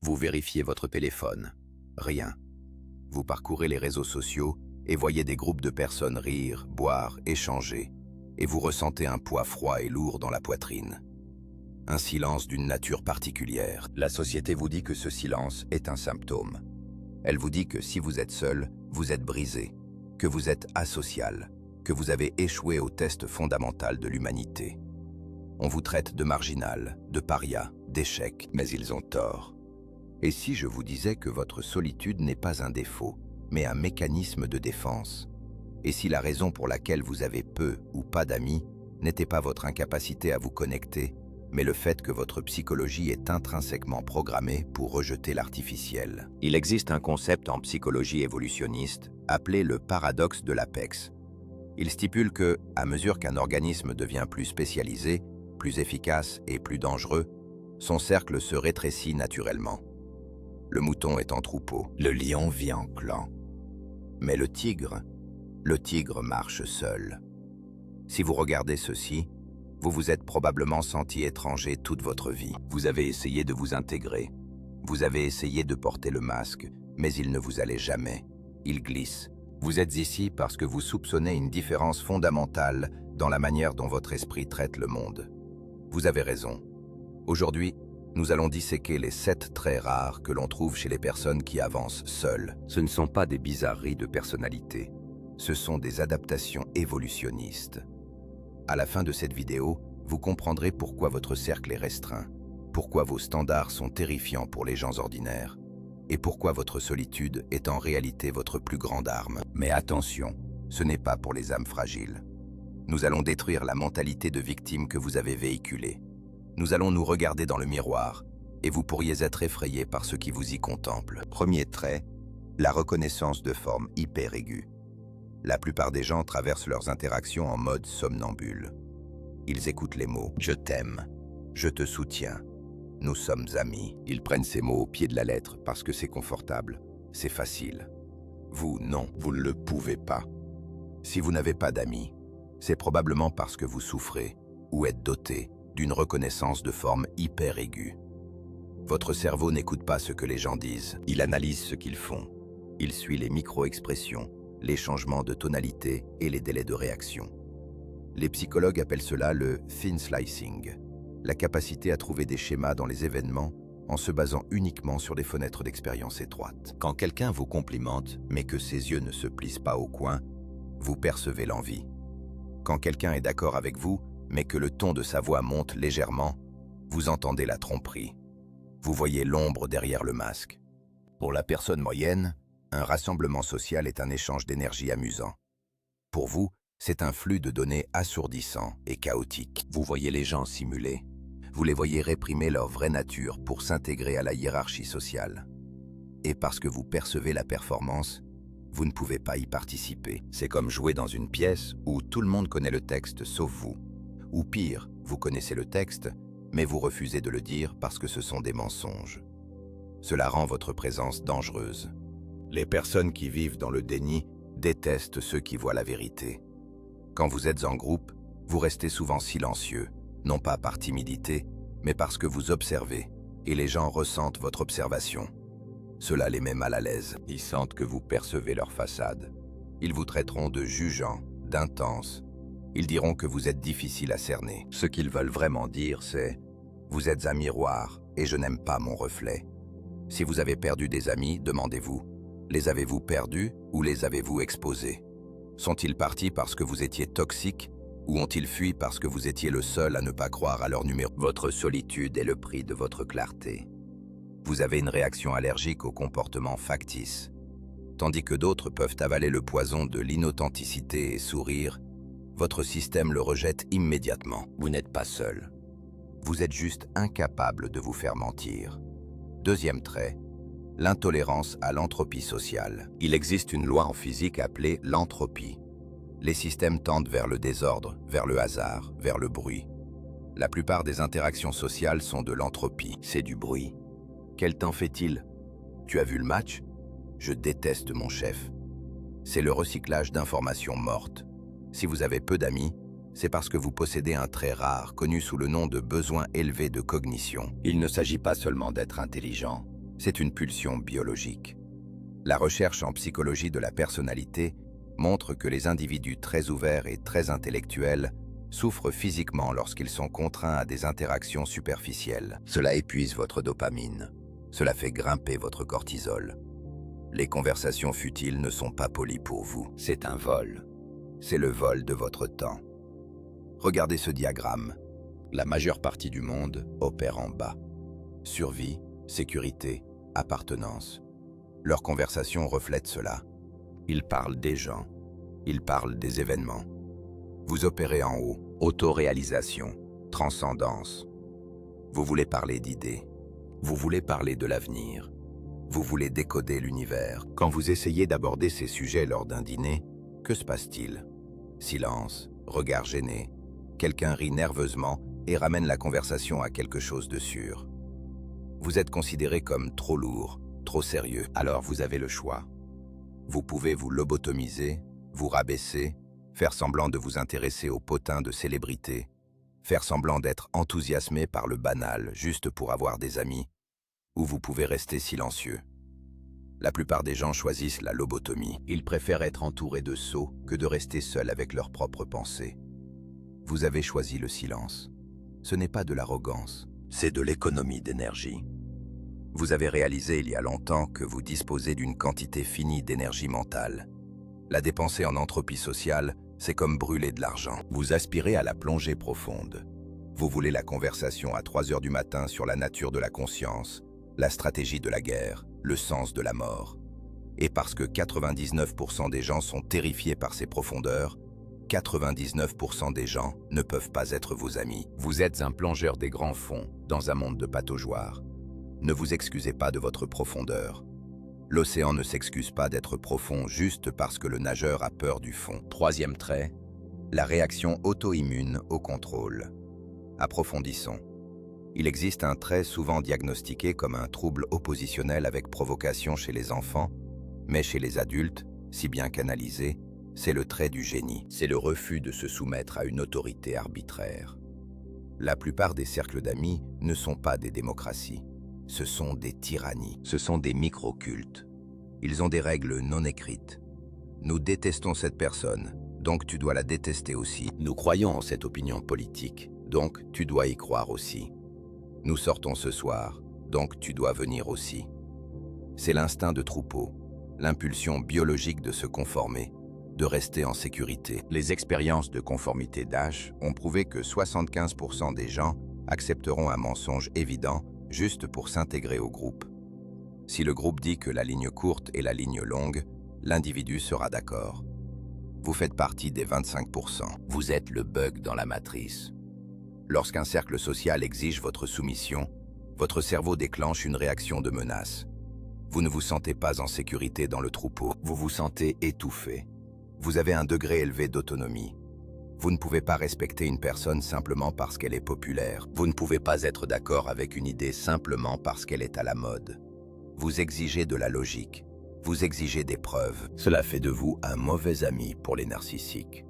Vous vérifiez votre téléphone. Rien. Vous parcourez les réseaux sociaux et voyez des groupes de personnes rire, boire, échanger, et vous ressentez un poids froid et lourd dans la poitrine. Un silence d'une nature particulière. La société vous dit que ce silence est un symptôme. Elle vous dit que si vous êtes seul, vous êtes brisé, que vous êtes asocial, que vous avez échoué au test fondamental de l'humanité. On vous traite de marginal, de paria, d'échec, mais ils ont tort. Et si je vous disais que votre solitude n'est pas un défaut, mais un mécanisme de défense? Et si la raison pour laquelle vous avez peu ou pas d'amis n'était pas votre incapacité à vous connecter, mais le fait que votre psychologie est intrinsèquement programmée pour rejeter l'artificiel? Il existe un concept en psychologie évolutionniste appelé le paradoxe de l'apex. Il stipule que, à mesure qu'un organisme devient plus spécialisé, plus efficace et plus dangereux, son cercle se rétrécit naturellement. Le mouton est en troupeau, le lion vit en clan. Mais le tigre marche seul. Si vous regardez ceci, vous vous êtes probablement senti étranger toute votre vie. Vous avez essayé de vous intégrer. Vous avez essayé de porter le masque, mais il ne vous allait jamais. Il glisse. Vous êtes ici parce que vous soupçonnez une différence fondamentale dans la manière dont votre esprit traite le monde. Vous avez raison. Aujourd'hui, nous allons disséquer les 7 traits rares que l'on trouve chez les personnes qui avancent seules. Ce ne sont pas des bizarreries de personnalité. Ce sont des adaptations évolutionnistes. À la fin de cette vidéo, vous comprendrez pourquoi votre cercle est restreint, pourquoi vos standards sont terrifiants pour les gens ordinaires, et pourquoi votre solitude est en réalité votre plus grande arme. Mais attention, ce n'est pas pour les âmes fragiles. Nous allons détruire la mentalité de victime que vous avez véhiculée. Nous allons nous regarder dans le miroir, et vous pourriez être effrayé par ceux qui vous y contemplent. Premier trait, la reconnaissance de forme hyper aiguë. La plupart des gens traversent leurs interactions en mode somnambule. Ils écoutent les mots « je t'aime »,« je te soutiens »,« nous sommes amis ». Ils prennent ces mots au pied de la lettre parce que c'est confortable, c'est facile. Vous, non, vous ne le pouvez pas. Si vous n'avez pas d'amis, c'est probablement parce que vous souffrez ou êtes doté d'une reconnaissance de forme hyper aiguë. Votre cerveau n'écoute pas ce que les gens disent, il analyse ce qu'ils font. Il suit les micro-expressions, les changements de tonalité et les délais de réaction. Les psychologues appellent cela le thin slicing, la capacité à trouver des schémas dans les événements en se basant uniquement sur des fenêtres d'expérience étroites. Quand quelqu'un vous complimente, mais que ses yeux ne se plissent pas au coin, vous percevez l'envie. Quand quelqu'un est d'accord avec vous, mais que le ton de sa voix monte légèrement, vous entendez la tromperie. Vous voyez l'ombre derrière le masque. Pour la personne moyenne, un rassemblement social est un échange d'énergie amusant. Pour vous, c'est un flux de données assourdissant et chaotique. Vous voyez les gens simuler. Vous les voyez réprimer leur vraie nature pour s'intégrer à la hiérarchie sociale. Et parce que vous percevez la performance, vous ne pouvez pas y participer. C'est comme jouer dans une pièce où tout le monde connaît le texte sauf vous. Ou pire, vous connaissez le texte, mais vous refusez de le dire parce que ce sont des mensonges. Cela rend votre présence dangereuse. Les personnes qui vivent dans le déni détestent ceux qui voient la vérité. Quand vous êtes en groupe, vous restez souvent silencieux, non pas par timidité, mais parce que vous observez, et les gens ressentent votre observation. Cela les met mal à l'aise. Ils sentent que vous percevez leur façade. Ils vous traiteront de jugeant, d'intense. Ils diront que vous êtes difficile à cerner. Ce qu'ils veulent vraiment dire, c'est « Vous êtes un miroir et je n'aime pas mon reflet ». Si vous avez perdu des amis, demandez-vous « Les avez-vous perdus ou les avez-vous exposés ?» Sont-ils partis parce que vous étiez toxique ou ont-ils fui parce que vous étiez le seul à ne pas croire à leur numéro? Votre solitude est le prix de votre clarté. Vous avez une réaction allergique au comportement factice. Tandis que d'autres peuvent avaler le poison de l'inauthenticité et sourire, votre système le rejette immédiatement. Vous n'êtes pas seul. Vous êtes juste incapable de vous faire mentir. Deuxième trait, l'intolérance à l'entropie sociale. Il existe une loi en physique appelée l'entropie. Les systèmes tendent vers le désordre, vers le hasard, vers le bruit. La plupart des interactions sociales sont de l'entropie, c'est du bruit. Quel temps fait-il? Tu as vu le match? Je déteste mon chef. C'est le recyclage d'informations mortes. Si vous avez peu d'amis, c'est parce que vous possédez un trait rare, connu sous le nom de besoin élevé de cognition. Il ne s'agit pas seulement d'être intelligent, C'est une pulsion biologique. La recherche en psychologie de la personnalité montre que les individus très ouverts et très intellectuels souffrent physiquement lorsqu'ils sont contraints à des interactions superficielles. Cela épuise votre dopamine. Cela fait grimper votre cortisol. Les conversations futiles ne sont pas polies pour vous. C'est un vol. C'est le vol de votre temps. Regardez ce diagramme. La majeure partie du monde opère en bas. Survie, sécurité, appartenance. Leurs conversations reflètent cela. Ils parlent des gens. Ils parlent des événements. Vous opérez en haut. Autoréalisation, transcendance. Vous voulez parler d'idées. Vous voulez parler de l'avenir. Vous voulez décoder l'univers. Quand vous essayez d'aborder ces sujets lors d'un dîner, que se passe-t-il? Silence, regard gêné. Quelqu'un rit nerveusement et ramène la conversation à quelque chose de sûr. Vous êtes considéré comme trop lourd, trop sérieux. Alors vous avez le choix. Vous pouvez vous lobotomiser, vous rabaisser, faire semblant de vous intéresser aux potins de célébrités, faire semblant d'être enthousiasmé par le banal juste pour avoir des amis, ou vous pouvez rester silencieux. La plupart des gens choisissent la lobotomie. Ils préfèrent être entourés de sots que de rester seuls avec leurs propres pensées. Vous avez choisi le silence. Ce n'est pas de l'arrogance, c'est de l'économie d'énergie. Vous avez réalisé il y a longtemps que vous disposez d'une quantité finie d'énergie mentale. La dépenser en entropie sociale, c'est comme brûler de l'argent. Vous aspirez à la plongée profonde. Vous voulez la conversation à 3 heures du matin sur la nature de la conscience, la stratégie de la guerre, le sens de la mort. Et parce que 99% des gens sont terrifiés par ces profondeurs, 99% des gens ne peuvent pas être vos amis. Vous êtes un plongeur des grands fonds dans un monde de pataugeoires. Ne vous excusez pas de votre profondeur. L'océan ne s'excuse pas d'être profond juste parce que le nageur a peur du fond. Troisième trait, la réaction auto-immune au contrôle. Approfondissons. Il existe un trait souvent diagnostiqué comme un trouble oppositionnel avec provocation chez les enfants, mais chez les adultes, si bien canalisé, c'est le trait du génie. C'est le refus de se soumettre à une autorité arbitraire. La plupart des cercles d'amis ne sont pas des démocraties. Ce sont des tyrannies. Ce sont des micro-cultes. Ils ont des règles non écrites. Nous détestons cette personne, donc tu dois la détester aussi. Nous croyons en cette opinion politique, donc tu dois y croire aussi. Nous sortons ce soir, donc tu dois venir aussi. C'est l'instinct de troupeau, l'impulsion biologique de se conformer, de rester en sécurité. Les expériences de conformité Dash ont prouvé que 75% des gens accepteront un mensonge évident juste pour s'intégrer au groupe. Si le groupe dit que la ligne courte est la ligne longue, l'individu sera d'accord. Vous faites partie des 25%. Vous êtes le bug dans la matrice. Lorsqu'un cercle social exige votre soumission, votre cerveau déclenche une réaction de menace. Vous ne vous sentez pas en sécurité dans le troupeau. Vous vous sentez étouffé. Vous avez un degré élevé d'autonomie. Vous ne pouvez pas respecter une personne simplement parce qu'elle est populaire. Vous ne pouvez pas être d'accord avec une idée simplement parce qu'elle est à la mode. Vous exigez de la logique. Vous exigez des preuves. Cela fait de vous un mauvais ami pour les narcissiques.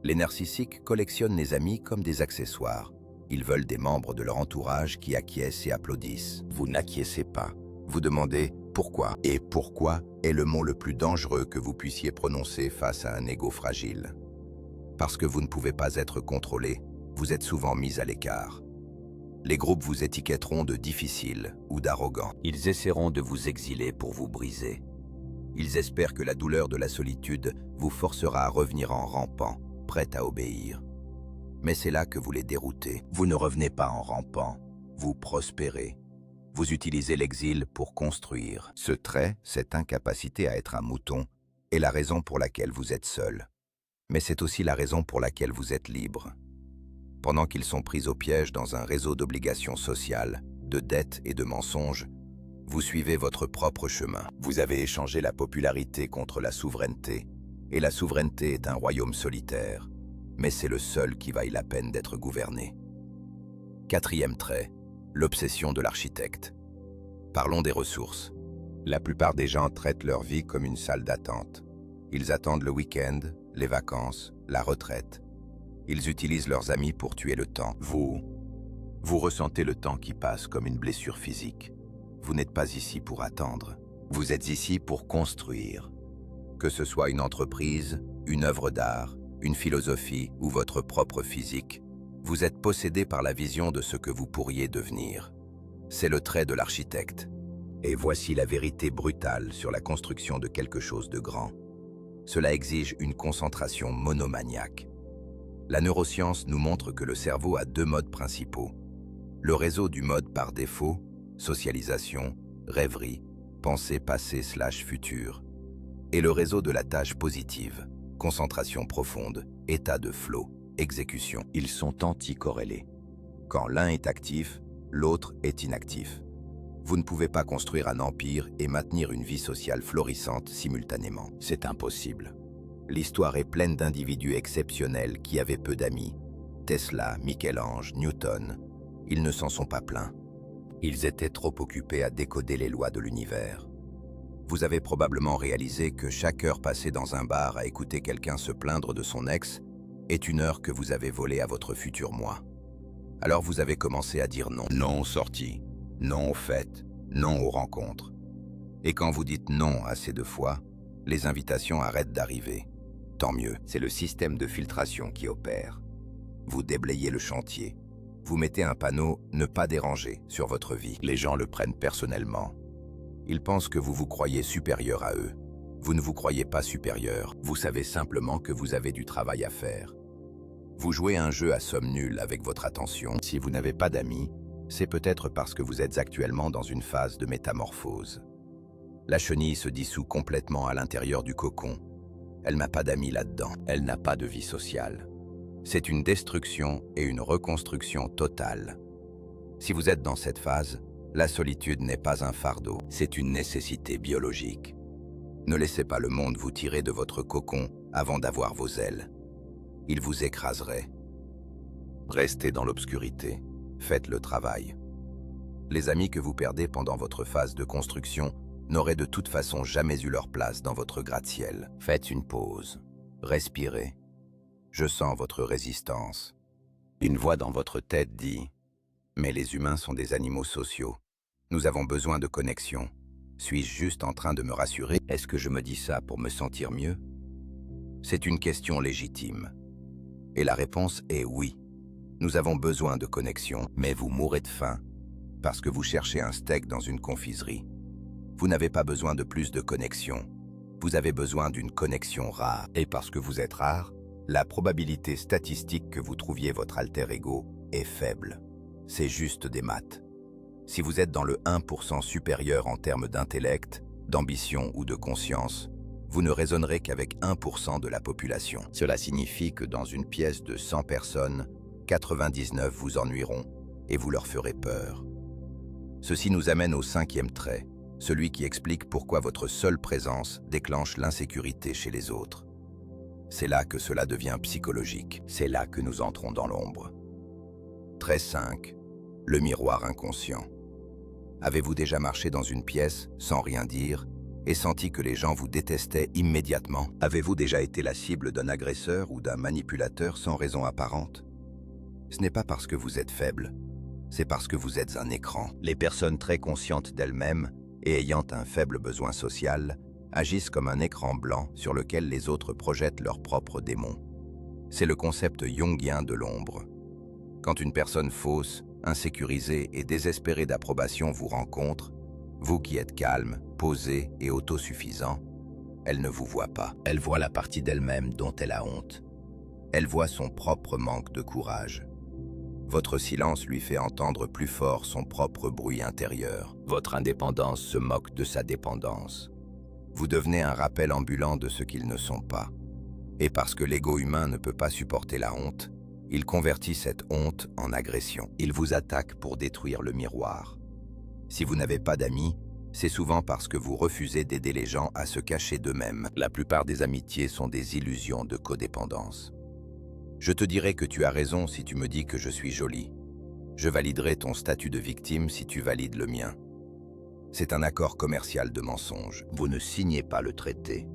Les narcissiques collectionnent les amis comme des accessoires. Ils veulent des membres de leur entourage qui acquiescent et applaudissent. Vous n'acquiescez pas. Vous demandez « pourquoi ?» Et « pourquoi ?» est le mot le plus dangereux que vous puissiez prononcer face à un ego fragile. Parce que vous ne pouvez pas être contrôlé, vous êtes souvent mis à l'écart. Les groupes vous étiquetteront de difficile ou d'arrogant. Ils essaieront de vous exiler pour vous briser. Ils espèrent que la douleur de la solitude vous forcera à revenir en rampant, prêt à obéir. Mais c'est là que vous les déroutez. Vous ne revenez pas en rampant, vous prospérez. Vous utilisez l'exil pour construire. Ce trait, cette incapacité à être un mouton, est la raison pour laquelle vous êtes seul. Mais c'est aussi la raison pour laquelle vous êtes libre. Pendant qu'ils sont pris au piège dans un réseau d'obligations sociales, de dettes et de mensonges, vous suivez votre propre chemin. Vous avez échangé la popularité contre la souveraineté, et la souveraineté est un royaume solitaire, mais c'est le seul qui vaille la peine d'être gouverné. Quatrième trait, l'obsession de l'architecte. Parlons des ressources. La plupart des gens traitent leur vie comme une salle d'attente. Ils attendent le week-end, les vacances, la retraite. Ils utilisent leurs amis pour tuer le temps. Vous ressentez le temps qui passe comme une blessure physique. vous n'êtes pas ici pour attendre. Vous êtes ici pour construire. Que ce soit une entreprise, une œuvre d'art, une philosophie ou votre propre physique, vous êtes possédé par la vision de ce que vous pourriez devenir. C'est le trait de l'architecte. Et voici la vérité brutale sur la construction de quelque chose de grand. Cela exige une concentration monomaniaque. La neuroscience nous montre que le cerveau a deux modes principaux. Le réseau du mode par défaut, socialisation, rêverie, pensée passée/future, et le réseau de la tâche positive, concentration profonde, état de flow, exécution. Ils sont anticorrélés. Quand l'un est actif, l'autre est inactif. Vous ne pouvez pas construire un empire et maintenir une vie sociale florissante simultanément. C'est impossible. L'histoire est pleine d'individus exceptionnels qui avaient peu d'amis. Tesla, Michel-Ange, Newton, ils ne s'en sont pas plaints. Ils étaient trop occupés à décoder les lois de l'univers. Vous avez probablement réalisé que chaque heure passée dans un bar à écouter quelqu'un se plaindre de son ex est une heure que vous avez volée à votre futur moi. Alors vous avez commencé à dire non. Non aux sorties, non aux fêtes, non aux rencontres. Et quand vous dites non assez de fois, les invitations arrêtent d'arriver. Tant mieux, c'est le système de filtration qui opère. Vous déblayez le chantier. Vous mettez un panneau « Ne pas déranger » sur votre vie. Les gens le prennent personnellement. Ils pensent que vous vous croyez supérieur à eux. Vous ne vous croyez pas supérieur. Vous savez simplement que vous avez du travail à faire. Vous jouez un jeu à somme nulle avec votre attention. Si vous n'avez pas d'amis, c'est peut-être parce que vous êtes actuellement dans une phase de métamorphose. La chenille se dissout complètement à l'intérieur du cocon. Elle n'a pas d'amis là-dedans. Elle n'a pas de vie sociale. C'est une destruction et une reconstruction totale. Si vous êtes dans cette phase, la solitude n'est pas un fardeau, c'est une nécessité biologique. Ne laissez pas le monde vous tirer de votre cocon avant d'avoir vos ailes. Il vous écraserait. Restez dans l'obscurité, faites le travail. Les amis que vous perdez pendant votre phase de construction n'auraient de toute façon jamais eu leur place dans votre gratte-ciel. Faites une pause, respirez. Je sens votre résistance. Une voix dans votre tête dit « Mais les humains sont des animaux sociaux. Nous avons besoin de connexion. Suis-je juste en train de me rassurer? Est-ce que je me dis ça pour me sentir mieux ?» C'est une question légitime. Et la réponse est oui. Nous avons besoin de connexion, mais vous mourrez de faim parce que vous cherchez un steak dans une confiserie. Vous n'avez pas besoin de plus de connexion. Vous avez besoin d'une connexion rare. Et parce que vous êtes rare, la probabilité statistique que vous trouviez votre alter ego est faible. C'est juste des maths. Si vous êtes dans le 1% supérieur en termes d'intellect, d'ambition ou de conscience, vous ne raisonnerez qu'avec 1% de la population. Cela signifie que dans une pièce de 100 personnes, 99 vous ennuieront et vous leur ferez peur. Ceci nous amène au 5e trait, celui qui explique pourquoi votre seule présence déclenche l'insécurité chez les autres. C'est là que cela devient psychologique, c'est là que nous entrons dans l'ombre. Trait 5. Le miroir inconscient. Avez-vous déjà marché dans une pièce, sans rien dire, et senti que les gens vous détestaient immédiatement? Avez-vous déjà été la cible d'un agresseur ou d'un manipulateur sans raison apparente? Ce n'est pas parce que vous êtes faible, c'est parce que vous êtes un écran. Les personnes très conscientes d'elles-mêmes et ayant un faible besoin social agissent comme un écran blanc sur lequel les autres projettent leurs propres démons. C'est le concept jungien de l'ombre. Quand une personne fausse, insécurisée et désespérée d'approbation vous rencontre, vous qui êtes calme, posé et autosuffisant, elle ne vous voit pas. Elle voit la partie d'elle-même dont elle a honte. Elle voit son propre manque de courage. Votre silence lui fait entendre plus fort son propre bruit intérieur. Votre indépendance se moque de sa dépendance. Vous devenez un rappel ambulant de ce qu'ils ne sont pas. Et parce que l'ego humain ne peut pas supporter la honte, il convertit cette honte en agression. Il vous attaque pour détruire le miroir. Si vous n'avez pas d'amis, c'est souvent parce que vous refusez d'aider les gens à se cacher d'eux-mêmes. La plupart des amitiés sont des illusions de codépendance. Je te dirai que tu as raison si tu me dis que je suis jolie. Je validerai ton statut de victime si tu valides le mien. C'est un accord commercial de mensonge. Vous ne signez pas le traité.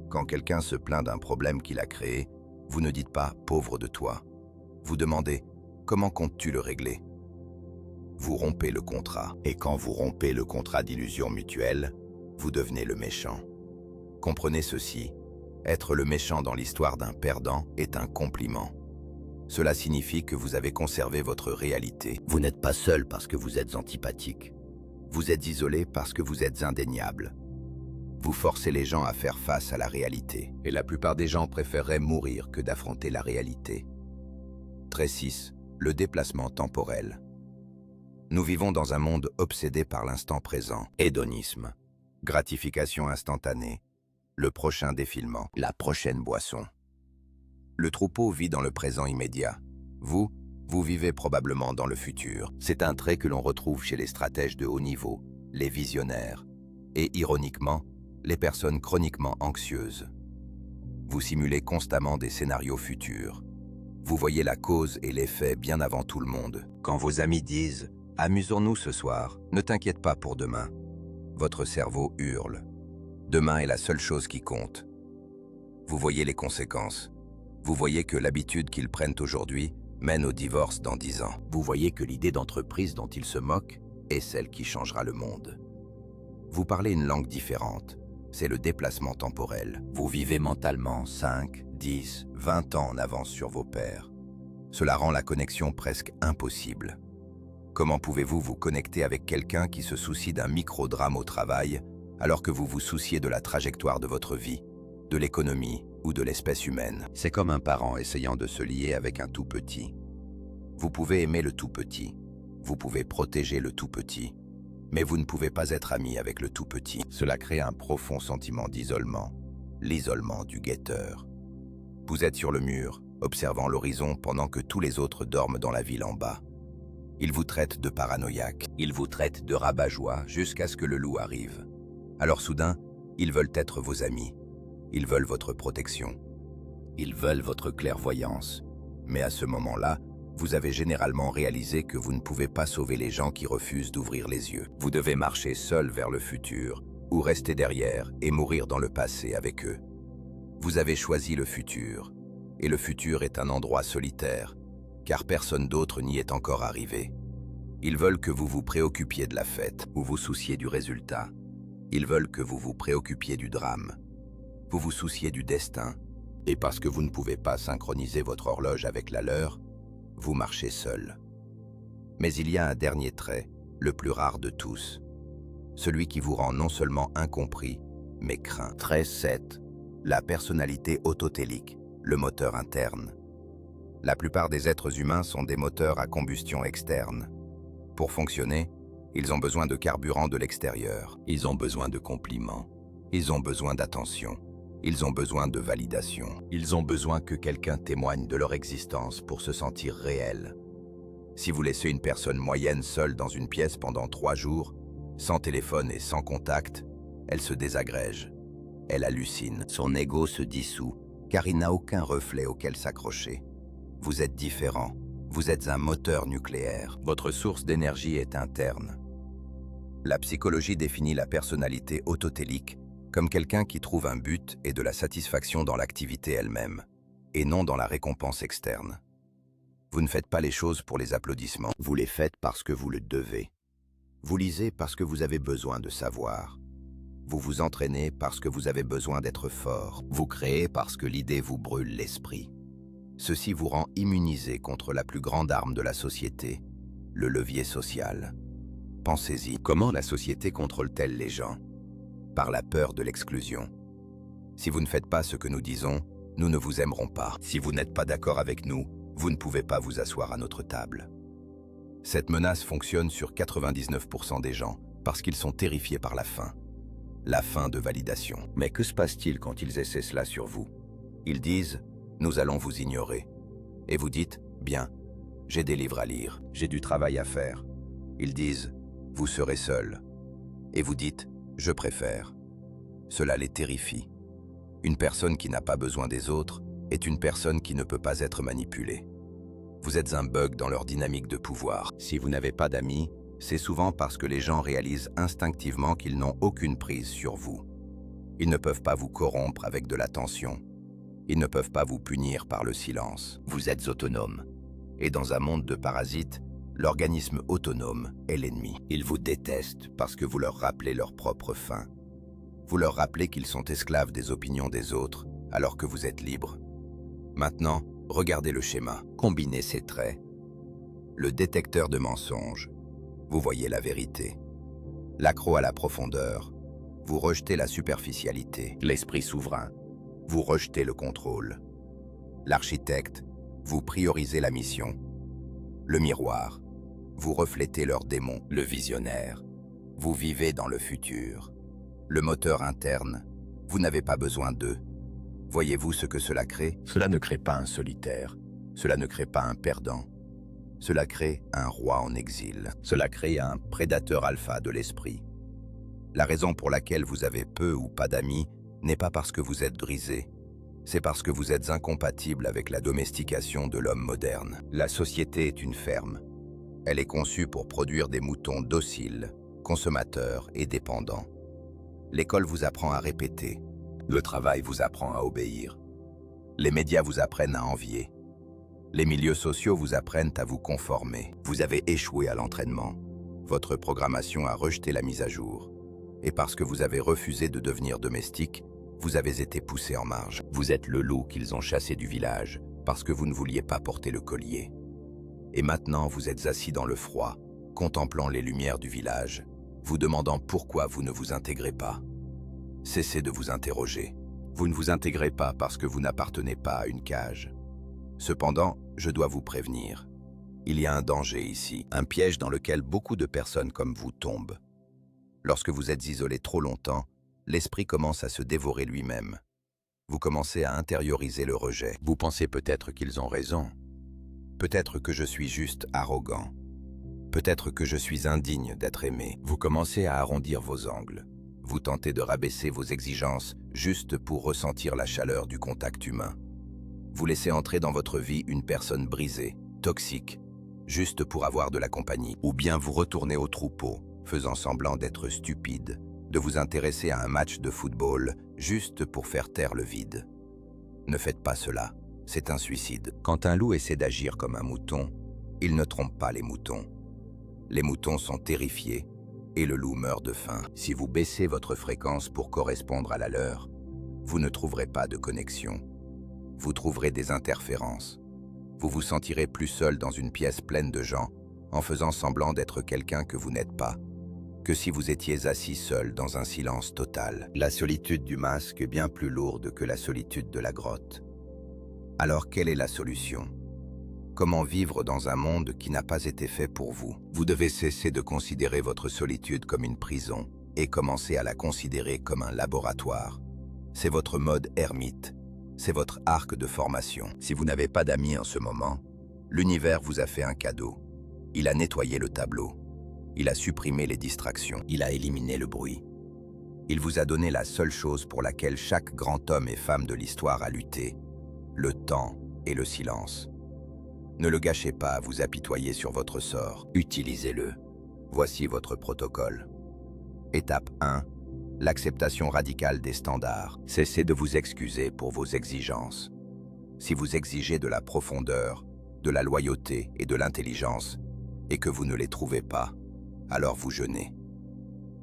Quand quelqu'un se plaint d'un problème qu'il a créé, vous ne dites pas « pauvre de toi ». Vous demandez « comment comptes-tu le régler ?» vous rompez le contrat. Et quand vous rompez le contrat d'illusion mutuelle, vous devenez le méchant. Comprenez ceci, être le méchant dans l'histoire d'un perdant est un compliment. Cela signifie que vous avez conservé votre réalité. Vous n'êtes pas seul parce que vous êtes antipathique. Vous êtes isolé parce que vous êtes indéniable. Vous forcez les gens à faire face à la réalité. Et la plupart des gens préféreraient mourir que d'affronter la réalité. Trait 6. Le déplacement temporel. Nous vivons dans un monde obsédé par l'instant présent. Hédonisme. Gratification instantanée. Le prochain défilement. La prochaine boisson. Le troupeau vit dans le présent immédiat. Vous vivez probablement dans le futur. C'est un trait que l'on retrouve chez les stratèges de haut niveau, les visionnaires, et ironiquement, les personnes chroniquement anxieuses. Vous simulez constamment des scénarios futurs. Vous voyez la cause et l'effet bien avant tout le monde. Quand vos amis disent « Amusons-nous ce soir, ne t'inquiète pas pour demain », votre cerveau hurle. Demain est la seule chose qui compte. Vous voyez les conséquences. Vous voyez que l'habitude qu'ils prennent aujourd'hui mène au divorce dans 10 ans. Vous voyez que l'idée d'entreprise dont ils se moquent est celle qui changera le monde. Vous parlez une langue différente. C'est le déplacement temporel. Vous vivez mentalement 5, 10, 20 ans en avance sur vos pairs. Cela rend la connexion presque impossible. Comment pouvez-vous vous connecter avec quelqu'un qui se soucie d'un micro-drame au travail alors que vous vous souciez de la trajectoire de votre vie, de l'économie ou de l'espèce humaine? C'est comme un parent essayant de se lier avec un tout petit. Vous pouvez aimer le tout petit, vous pouvez protéger le tout petit, mais vous ne pouvez pas être ami avec le tout petit. Cela crée un profond sentiment d'isolement, l'isolement du guetteur. Vous êtes sur le mur, observant l'horizon pendant que tous les autres dorment dans la ville en bas. Ils vous traitent de paranoïaque, ils vous traitent de rabat-joie jusqu'à ce que le loup arrive. Alors soudain, ils veulent être vos amis. Ils veulent votre protection. Ils veulent votre clairvoyance. Mais à ce moment-là, vous avez généralement réalisé que vous ne pouvez pas sauver les gens qui refusent d'ouvrir les yeux. Vous devez marcher seul vers le futur, ou rester derrière et mourir dans le passé avec eux. Vous avez choisi le futur, et le futur est un endroit solitaire, car personne d'autre n'y est encore arrivé. Ils veulent que vous vous préoccupiez de la fête, ou vous souciez du résultat. Ils veulent que vous vous préoccupiez du drame. Vous vous souciez du destin, et parce que vous ne pouvez pas synchroniser votre horloge avec la leur, vous marchez seul. Mais il y a un dernier trait, le plus rare de tous, celui qui vous rend non seulement incompris, mais craint. Trait 7. La personnalité autotélique, le moteur interne. La plupart des êtres humains sont des moteurs à combustion externe. Pour fonctionner, ils ont besoin de carburant de l'extérieur. Ils ont besoin de compliments. Ils ont besoin d'attention. Ils ont besoin de validation. Ils ont besoin que quelqu'un témoigne de leur existence pour se sentir réels. Si vous laissez une personne moyenne seule dans une pièce pendant 3 jours, sans téléphone et sans contact, elle se désagrège. Elle hallucine. Son ego se dissout, car il n'a aucun reflet auquel s'accrocher. Vous êtes différent. Vous êtes un moteur nucléaire. Votre source d'énergie est interne. La psychologie définit la personnalité autotélique comme quelqu'un qui trouve un but et de la satisfaction dans l'activité elle-même, et non dans la récompense externe. Vous ne faites pas les choses pour les applaudissements, vous les faites parce que vous le devez. Vous lisez parce que vous avez besoin de savoir. Vous vous entraînez parce que vous avez besoin d'être fort. Vous créez parce que l'idée vous brûle l'esprit. Ceci vous rend immunisé contre la plus grande arme de la société, le levier social. Pensez-y, comment la société contrôle-t-elle les gens? Par la peur de l'exclusion. Si vous ne faites pas ce que nous disons, nous ne vous aimerons pas. Si vous n'êtes pas d'accord avec nous, vous ne pouvez pas vous asseoir à notre table. Cette menace fonctionne sur 99% des gens parce qu'ils sont terrifiés par la faim de validation. Mais que se passe-t-il quand ils essaient cela sur vous? Ils disent « Nous allons vous ignorer ». Et vous dites « Bien, j'ai des livres à lire, j'ai du travail à faire ». Ils disent « Vous serez seul ». Et vous dites « Je préfère ». Cela les terrifie. Une personne qui n'a pas besoin des autres est une personne qui ne peut pas être manipulée. Vous êtes un bug dans leur dynamique de pouvoir. Si vous n'avez pas d'amis, c'est souvent parce que les gens réalisent instinctivement qu'ils n'ont aucune prise sur vous. Ils ne peuvent pas vous corrompre avec de l'attention. Ils ne peuvent pas vous punir par le silence. Vous êtes autonome. Et dans un monde de parasites, L'organisme autonome est l'ennemi. Ils vous détestent parce que vous leur rappelez leur propre fin. Vous leur rappelez qu'ils sont esclaves des opinions des autres alors que vous êtes libre. Maintenant, regardez le schéma. Combinez ces traits. Le détecteur de mensonges. Vous voyez la vérité. L'accro à la profondeur. Vous rejetez la superficialité. L'esprit souverain. Vous rejetez le contrôle. L'architecte. Vous priorisez la mission. Le miroir. Vous reflétez leurs démons. Le visionnaire. Vous vivez dans le futur. Le moteur interne. Vous n'avez pas besoin d'eux. Voyez-vous ce que cela crée? Cela ne crée pas un solitaire. Cela ne crée pas un perdant. Cela crée un roi en exil. Cela crée un prédateur alpha de l'esprit. La raison pour laquelle vous avez peu ou pas d'amis n'est pas parce que vous êtes brisé. C'est parce que vous êtes incompatible avec la domestication de l'homme moderne. La société est une ferme. Elle est conçue pour produire des moutons dociles, consommateurs et dépendants. L'école vous apprend à répéter. Le travail vous apprend à obéir. Les médias vous apprennent à envier. Les milieux sociaux vous apprennent à vous conformer. Vous avez échoué à l'entraînement. Votre programmation a rejeté la mise à jour. Et parce que vous avez refusé de devenir domestique, vous avez été poussé en marge. Vous êtes le loup qu'ils ont chassé du village parce que vous ne vouliez pas porter le collier. Et maintenant, vous êtes assis dans le froid, contemplant les lumières du village, vous demandant pourquoi vous ne vous intégrez pas. Cessez de vous interroger. Vous ne vous intégrez pas parce que vous n'appartenez pas à une cage. Cependant, je dois vous prévenir. Il y a un danger ici, un piège dans lequel beaucoup de personnes comme vous tombent. Lorsque vous êtes isolé trop longtemps, l'esprit commence à se dévorer lui-même. Vous commencez à intérioriser le rejet. Vous pensez peut-être qu'ils ont raison. Peut-être que je suis juste arrogant. Peut-être que je suis indigne d'être aimé. Vous commencez à arrondir vos angles. Vous tentez de rabaisser vos exigences juste pour ressentir la chaleur du contact humain. Vous laissez entrer dans votre vie une personne brisée, toxique, juste pour avoir de la compagnie. Ou bien vous retournez au troupeau, faisant semblant d'être stupide, de vous intéresser à un match de football juste pour faire taire le vide. Ne faites pas cela, c'est un suicide. Quand un loup essaie d'agir comme un mouton, il ne trompe pas les moutons. Les moutons sont terrifiés et le loup meurt de faim. Si vous baissez votre fréquence pour correspondre à la leur, vous ne trouverez pas de connexion. Vous trouverez des interférences. Vous vous sentirez plus seul dans une pièce pleine de gens en faisant semblant d'être quelqu'un que vous n'êtes pas, que si vous étiez assis seul dans un silence total. La solitude du masque est bien plus lourde que la solitude de la grotte. Alors quelle est la solution? Comment vivre dans un monde qui n'a pas été fait pour vous? Vous devez cesser de considérer votre solitude comme une prison et commencer à la considérer comme un laboratoire. C'est votre mode ermite, c'est votre arc de formation. Si vous n'avez pas d'amis en ce moment, l'univers vous a fait un cadeau. Il a nettoyé le tableau. Il a supprimé les distractions. Il a éliminé le bruit. Il vous a donné la seule chose pour laquelle chaque grand homme et femme de l'histoire a lutté, le temps et le silence. Ne le gâchez pas à vous apitoyer sur votre sort. Utilisez-le. Voici votre protocole. Étape 1. L'acceptation radicale des standards. Cessez de vous excuser pour vos exigences. Si vous exigez de la profondeur, de la loyauté et de l'intelligence, et que vous ne les trouvez pas, alors vous jeûnez.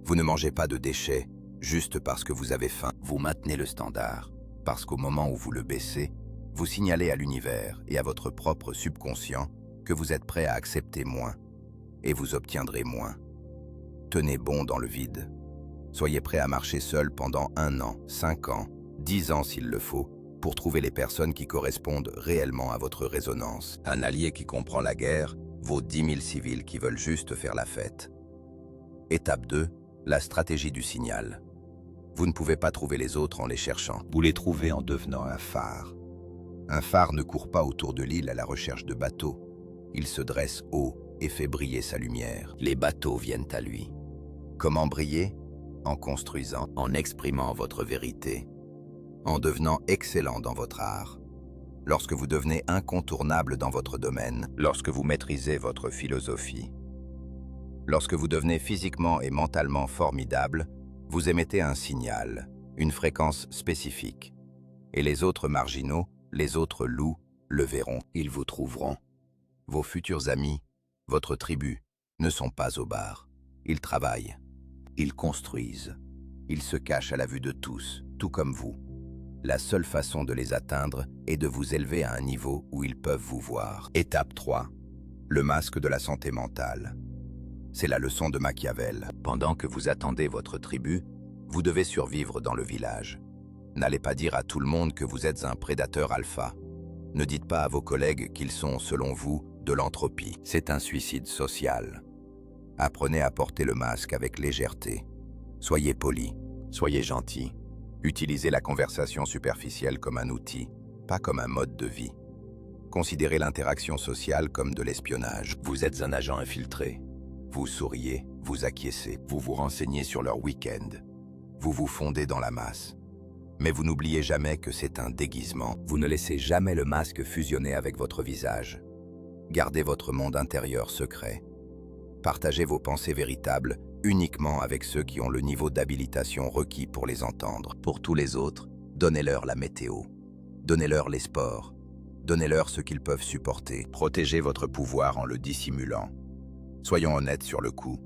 Vous ne mangez pas de déchets juste parce que vous avez faim. Vous maintenez le standard, parce qu'au moment où vous le baissez, vous signalez à l'univers et à votre propre subconscient que vous êtes prêt à accepter moins, et vous obtiendrez moins. Tenez bon dans le vide. Soyez prêt à marcher seul pendant 1 an, 5 ans, 10 ans s'il le faut, pour trouver les personnes qui correspondent réellement à votre résonance. Un allié qui comprend la guerre vaut 10 000 civils qui veulent juste faire la fête. Étape 2, la stratégie du signal. Vous ne pouvez pas trouver les autres en les cherchant. Vous les trouvez en devenant un phare. Un phare ne court pas autour de l'île à la recherche de bateaux. Il se dresse haut et fait briller sa lumière. Les bateaux viennent à lui. Comment briller? En construisant, en exprimant votre vérité, en devenant excellent dans votre art. Lorsque vous devenez incontournable dans votre domaine, lorsque vous maîtrisez votre philosophie, lorsque vous devenez physiquement et mentalement formidable, vous émettez un signal, une fréquence spécifique. Et les autres marginaux, les autres loups, le verront, ils vous trouveront. Vos futurs amis Votre tribu ne sont pas au bar. Ils travaillent. Ils construisent. Ils se cachent à la vue de tous, tout comme vous. La seule façon de les atteindre est de vous élever à un niveau où ils peuvent vous voir. Étape 3. Le masque de la santé mentale. C'est la leçon de Machiavel. Pendant que vous attendez votre tribu, vous devez survivre dans le village. N'allez pas dire à tout le monde que vous êtes un prédateur alpha. Ne dites pas à vos collègues qu'ils sont, selon vous, de l'entropie. C'est un suicide social. Apprenez à porter le masque avec légèreté. Soyez poli, soyez gentil. Utilisez la conversation superficielle comme un outil, pas comme un mode de vie. Considérez l'interaction sociale comme de l'espionnage. Vous êtes un agent infiltré. Vous souriez, vous acquiescez, vous vous renseignez sur leur week-end. Vous vous fondez dans la masse. Mais vous n'oubliez jamais que c'est un déguisement. Vous ne laissez jamais le masque fusionner avec votre visage. Gardez votre monde intérieur secret. Partagez vos pensées véritables uniquement avec ceux qui ont le niveau d'habilitation requis pour les entendre. Pour tous les autres, donnez-leur la météo. Donnez-leur les sports. Donnez-leur ce qu'ils peuvent supporter. Protégez votre pouvoir en le dissimulant. Soyons honnêtes sur le coup.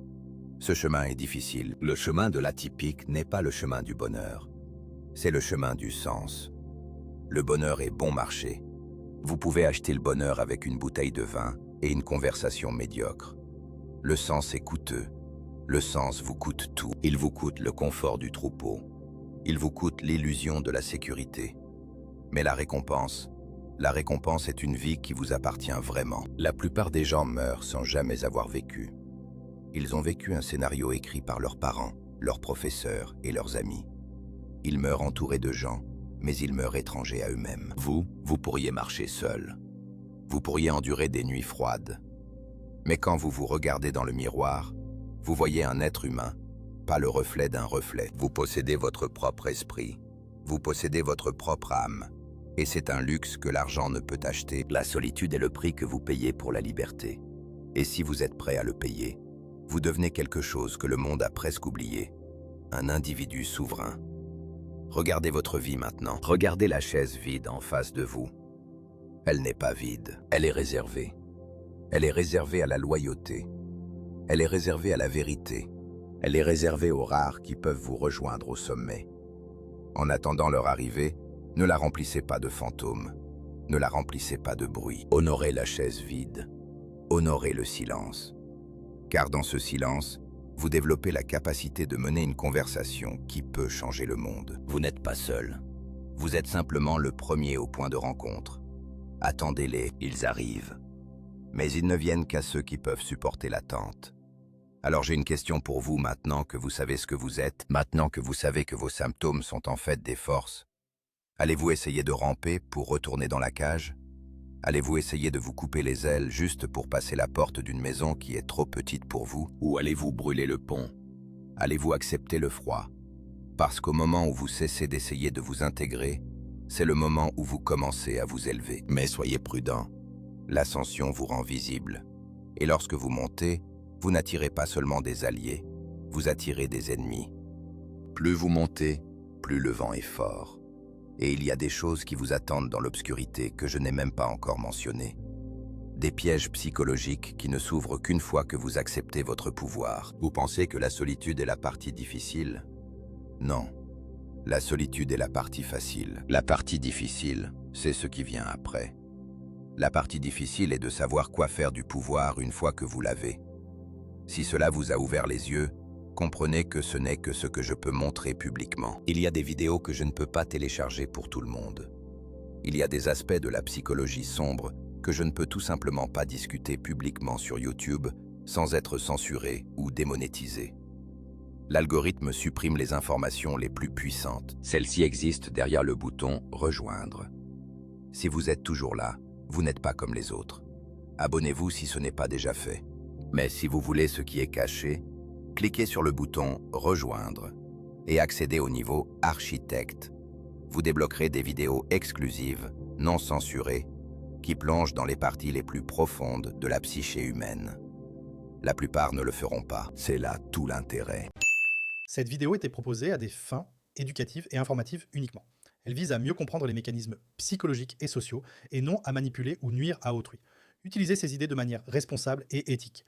Ce chemin est difficile. Le chemin de l'atypique n'est pas le chemin du bonheur. C'est le chemin du sens. Le bonheur est bon marché. Vous pouvez acheter le bonheur avec une bouteille de vin et une conversation médiocre. Le sens est coûteux. Le sens vous coûte tout. Il vous coûte le confort du troupeau. Il vous coûte l'illusion de la sécurité. Mais la récompense est une vie qui vous appartient vraiment. La plupart des gens meurent sans jamais avoir vécu. Ils ont vécu un scénario écrit par leurs parents, leurs professeurs et leurs amis. Ils meurent entourés de gens, mais ils meurent étrangers à eux-mêmes. Vous pourriez marcher seul. Vous pourriez endurer des nuits froides. Mais quand vous vous regardez dans le miroir, vous voyez un être humain, pas le reflet d'un reflet. Vous possédez votre propre esprit. Vous possédez votre propre âme. Et c'est un luxe que l'argent ne peut acheter. La solitude est le prix que vous payez pour la liberté. Et si vous êtes prêt à le payer, vous devenez quelque chose que le monde a presque oublié. Un individu souverain. Regardez votre vie maintenant. Regardez la chaise vide en face de vous. Elle n'est pas vide, elle est réservée. Elle est réservée à la loyauté. Elle est réservée à la vérité. Elle est réservée aux rares qui peuvent vous rejoindre au sommet. En attendant leur arrivée, ne la remplissez pas de fantômes. Ne la remplissez pas de bruit. Honorez la chaise vide. Honorez le silence. Car dans ce silence, vous développez la capacité de mener une conversation qui peut changer le monde. Vous n'êtes pas seul. Vous êtes simplement le premier au point de rencontre. Attendez-les, ils arrivent. Mais ils ne viennent qu'à ceux qui peuvent supporter l'attente. Alors j'ai une question pour vous maintenant que vous savez ce que vous êtes, maintenant que vous savez que vos symptômes sont en fait des forces. Allez-vous essayer de ramper pour retourner dans la cage? Allez-vous essayer de vous couper les ailes juste pour passer la porte d'une maison qui est trop petite pour vous? Ou allez-vous brûler le pont? Allez-vous accepter le froid? Parce qu'au moment où vous cessez d'essayer de vous intégrer, c'est le moment où vous commencez à vous élever. Mais soyez prudent. L'ascension vous rend visible. Et lorsque vous montez, vous n'attirez pas seulement des alliés, vous attirez des ennemis. Plus vous montez, plus le vent est fort. Et il y a des choses qui vous attendent dans l'obscurité que je n'ai même pas encore mentionnées. Des pièges psychologiques qui ne s'ouvrent qu'une fois que vous acceptez votre pouvoir. Vous pensez que la solitude est la partie difficile? Non. La solitude est la partie facile. La partie difficile, c'est ce qui vient après. La partie difficile est de savoir quoi faire du pouvoir une fois que vous l'avez. Si cela vous a ouvert les yeux, comprenez que ce n'est que ce que je peux montrer publiquement. Il y a des vidéos que je ne peux pas télécharger pour tout le monde. Il y a des aspects de la psychologie sombre que je ne peux tout simplement pas discuter publiquement sur YouTube sans être censuré ou démonétisé. L'algorithme supprime les informations les plus puissantes. Celles-ci existent derrière le bouton « Rejoindre ». Si vous êtes toujours là, vous n'êtes pas comme les autres. Abonnez-vous si ce n'est pas déjà fait. Mais si vous voulez ce qui est caché, cliquez sur le bouton « Rejoindre » et accédez au niveau « Architecte ». Vous débloquerez des vidéos exclusives, non censurées, qui plongent dans les parties les plus profondes de la psyché humaine. La plupart ne le feront pas. C'est là tout l'intérêt. Cette vidéo était proposée à des fins éducatives et informatives uniquement. Elle vise à mieux comprendre les mécanismes psychologiques et sociaux et non à manipuler ou nuire à autrui. Utilisez ces idées de manière responsable et éthique.